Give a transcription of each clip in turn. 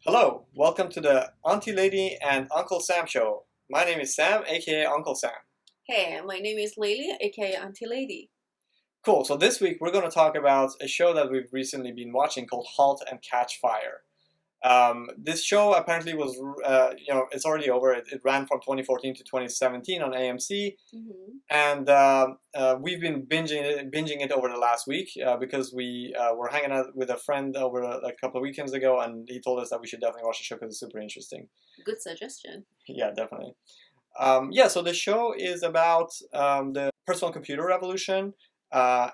Hello, welcome to the Auntie Lady and Uncle Sam show. My name is Sam, aka Uncle Sam. Hey, my name is Lily, aka Auntie Lady. Cool, so this week we're going to talk about a show that we've recently been watching called Halt and Catch Fire. This show apparently was, it's already over. It ran from 2014 to 2017 on AMC, and we've been binging it over the last week because we were hanging out with a friend over a couple of weekends ago, and he told us that we should definitely watch the show because it's super interesting. Good suggestion. Yeah, definitely. So the show is about the personal computer revolution, it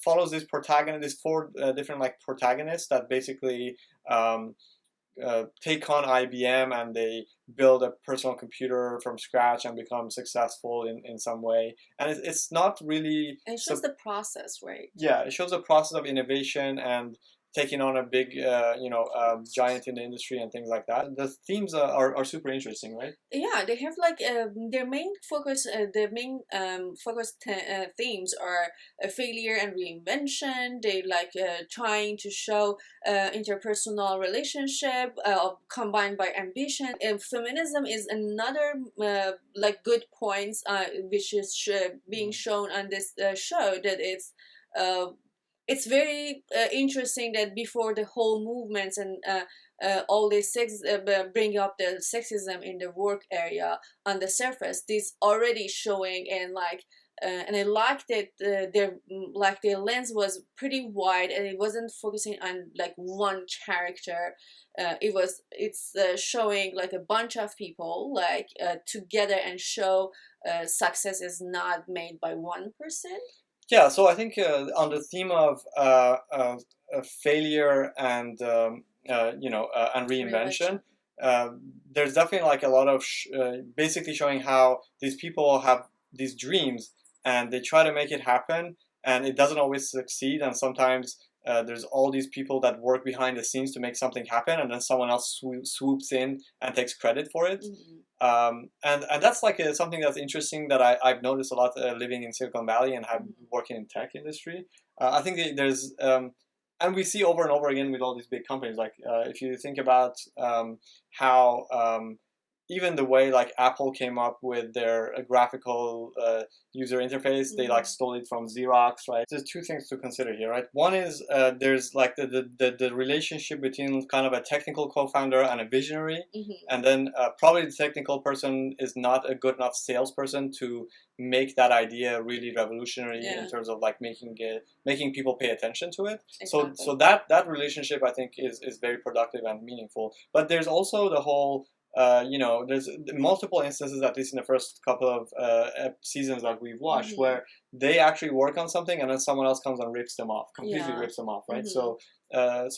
follows this protagonist, these four different like protagonists that basically take on IBM and they build a personal computer from scratch and become successful in some way. And it's not really. And it shows the process, right? Yeah, it shows the process of innovation and taking on a big, giant in the industry and things like that. The themes are super interesting, right? Yeah, they have like their main focus. Themes are failure and reinvention. They like trying to show interpersonal relationship combined by ambition. Feminism is another like good points which is being shown on this show that it's very interesting that before the whole movements and all this bring up the sexism in the work area on the surface, this already showing and I liked that their lens was pretty wide and it wasn't focusing on like one character. It's showing like a bunch of people like together and show success is not made by one person. Yeah, so I think on the theme of failure and and reinvention, uh, there's definitely like a lot of basically showing how these people have these dreams and they try to make it happen, and it doesn't always succeed, and sometimes there's all these people that work behind the scenes to make something happen, and then someone else swoops in and takes credit for it. And that's like something that's interesting that I've noticed a lot living in Silicon Valley and have working in tech industry. I think there's and we see over and over again with all these big companies. Like if you think about how even the way like Apple came up with their graphical user interface, they like stole it from Xerox, right? There's two things to consider here, right? One is there's like the relationship between kind of a technical co-founder and a visionary, and then probably the technical person is not a good enough salesperson to make that idea really revolutionary in terms of like making people pay attention to it. Exactly. So that relationship I think is very productive and meaningful. But there's also the whole there's multiple instances, at least in the first couple of seasons that we've watched, where they actually work on something and then someone else comes and completely rips them off, right? So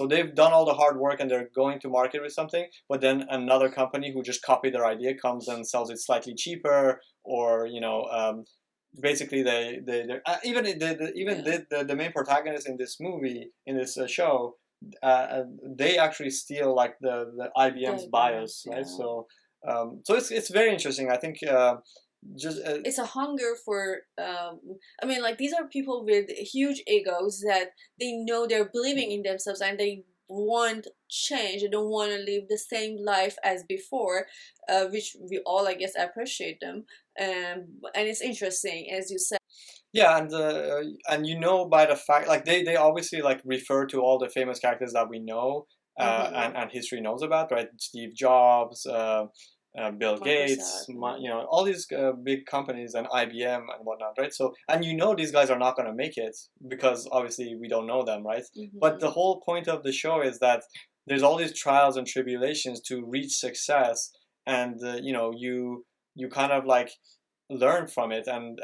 they've done all the hard work and they're going to market with something, but then another company who just copied their idea comes and sells it slightly cheaper, or basically the main protagonist in this movie, in this show, they actually steal like the IBM's bias, right? So it's very interesting. I think it's a hunger for I mean, like, these are people with huge egos that they know they're believing in themselves and they want change. They don't want to live the same life as before, which we all, I guess, appreciate them. And it's interesting, as you said. Yeah, and by the fact, like they obviously like refer to all the famous characters that we know and history knows about, right? Steve Jobs, Bill Gates, all these big companies and IBM and whatnot, right? So, and these guys are not going to make it because obviously we don't know them, right? But the whole point of the show is that there's all these trials and tribulations to reach success, and you kind of like learn from it, and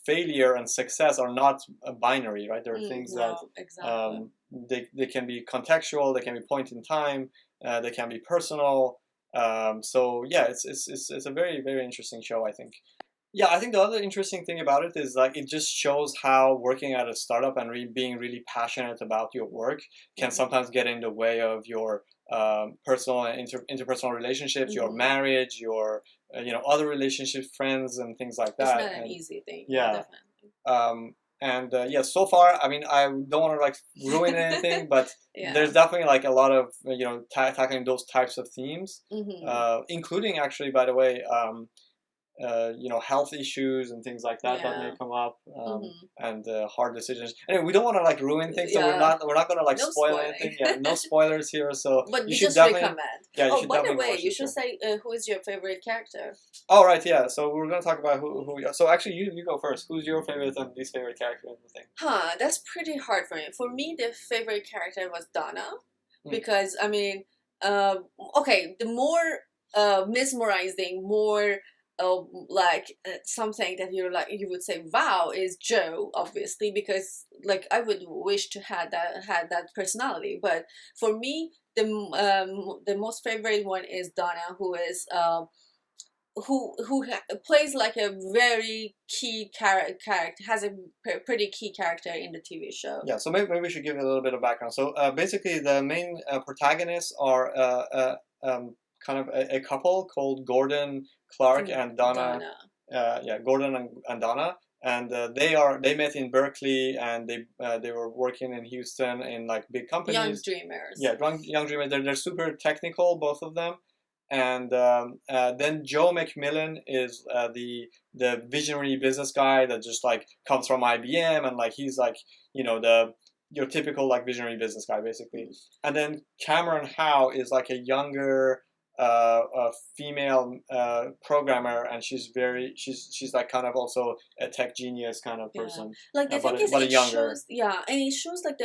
failure and success are not a binary, right? There are things that exactly. they can be contextual, they can be point in time, they can be personal. So yeah, it's a very, very interesting show, I think. Yeah, I think the other interesting thing about it is like it just shows how working at a startup and being really passionate about your work can sometimes get in the way of your personal and interpersonal relationships, your marriage, your other relationships, friends, and things like that. It's not an easy thing. Yeah. Definitely. And yeah, so far, I mean, I don't want to like ruin anything, but Yeah. there's definitely like a lot of tackling those types of themes, Mm-hmm. including actually, by the way, health issues and things like that may Yeah. come up, Mm-hmm. and hard decisions. Anyway, we don't want to like ruin things, so Yeah. we're not gonna like No spoil spoiling. anything. Yeah, no spoilers here. So But you we should just definitely, recommend. yeah, you Oh, should by the definitely way, watch you this. should say who is your favorite character. Oh right, yeah. So we're gonna talk about who. So actually, you go first. Who's your favorite and least favorite character in the thing? Huh, that's pretty hard for me. For me, the favorite character was Donna, Mm. because I mean, okay, the more mesmerizing, more something that you would say wow is Joe, obviously, because like I would wish to had that personality. But for me, the most favorite one is Donna, who is plays like a very key character, has a pretty key character in the TV show. Yeah, so maybe we should give you a little bit of background. So basically, the main protagonists are kind of a couple called Gordon Clark and Donna. Gordon and Donna, and they met in Berkeley, and they were working in Houston in like big companies. Young dreamers. Yeah, young dreamers. They're super technical, both of them. And then Joe McMillan is the visionary business guy that just like comes from IBM, and like he's like your typical like visionary business guy basically. And then Cameron Howe is like a younger a female programmer, and she's like kind of also a tech genius kind of person. Like the thing is, but it younger. shows, and it shows like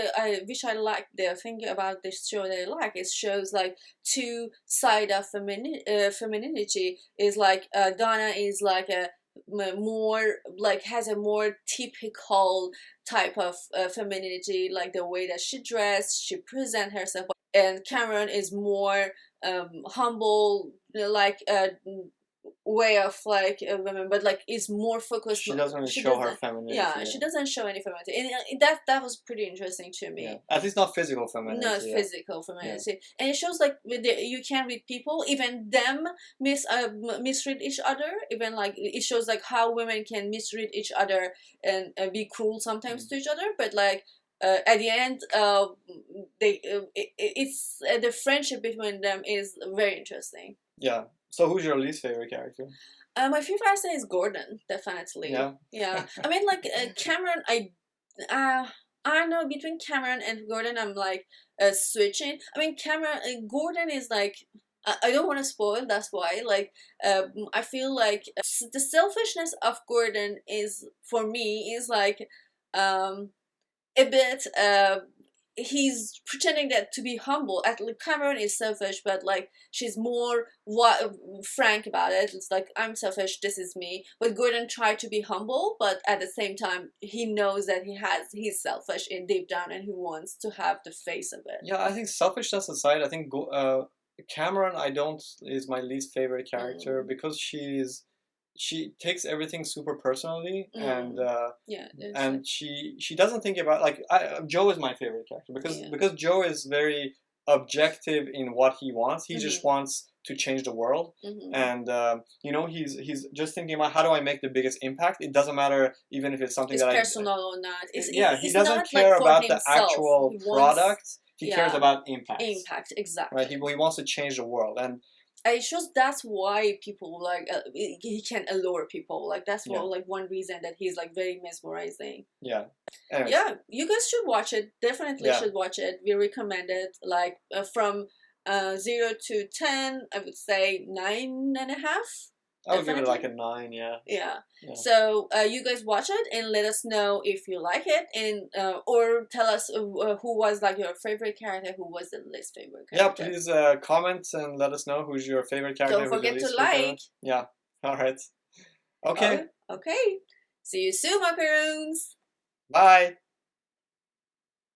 which I like the thing about this show that I like. It shows like two side of femininity. Is like Donna is like a more like has a more typical type of femininity, like the way that she dressed, she present herself. And Cameron is more humble, like way of like women, but like is more focused. She doesn't really show her femininity. Yeah, she doesn't show any femininity, and that was pretty interesting to me. Yeah. At least not physical femininity. Not physical femininity, and it shows like you can read people, even them misread each other. Even like it shows like how women can misread each other and be cruel sometimes to each other, but like. At the end, it's the friendship between them is very interesting. Yeah. So who's your least favorite character? My favorite character is Gordon, definitely. Yeah. I mean, like Cameron, I don't know, between Cameron and Gordon, I'm like switching. I mean, Gordon is like. I don't want to spoil. That's why, like, I feel like the selfishness of Gordon is for me is like, a bit he's pretending that to be humble. Cameron is selfish, but like she's more frank about it. It's like, I'm selfish, this is me. But Gordon tried to be humble, but at the same time he knows that he's selfish in deep down, and he wants to have the face of it. Yeah, I think selfishness aside, I think Cameron is my least favorite character because she takes everything super personally, and she doesn't think about like Joe is my favorite character because Joe is very objective in what he wants. He just wants to change the world, and he's just thinking about how do I make the biggest impact. It doesn't matter even if it's something that personal or not. He doesn't care about the actual product. He cares about impact. Impact, exactly. Right. He wants to change the world, and it shows that's why people like he can allure people. Like that's like one reason that he's like very mesmerizing. Yeah. Anyways. Yeah, you guys should watch it. Definitely should watch it. We recommend it. Like from 0 to 10, I would say 9.5. I would give it like a 9. Yeah. So you guys watch it and let us know if you like it, and or tell us who was like your favorite character, who was the least favorite character. Yeah, please comment and let us know who's your favorite character. Don't forget to like. Yeah. All right. Okay. Okay. See you soon, macaroons. Bye.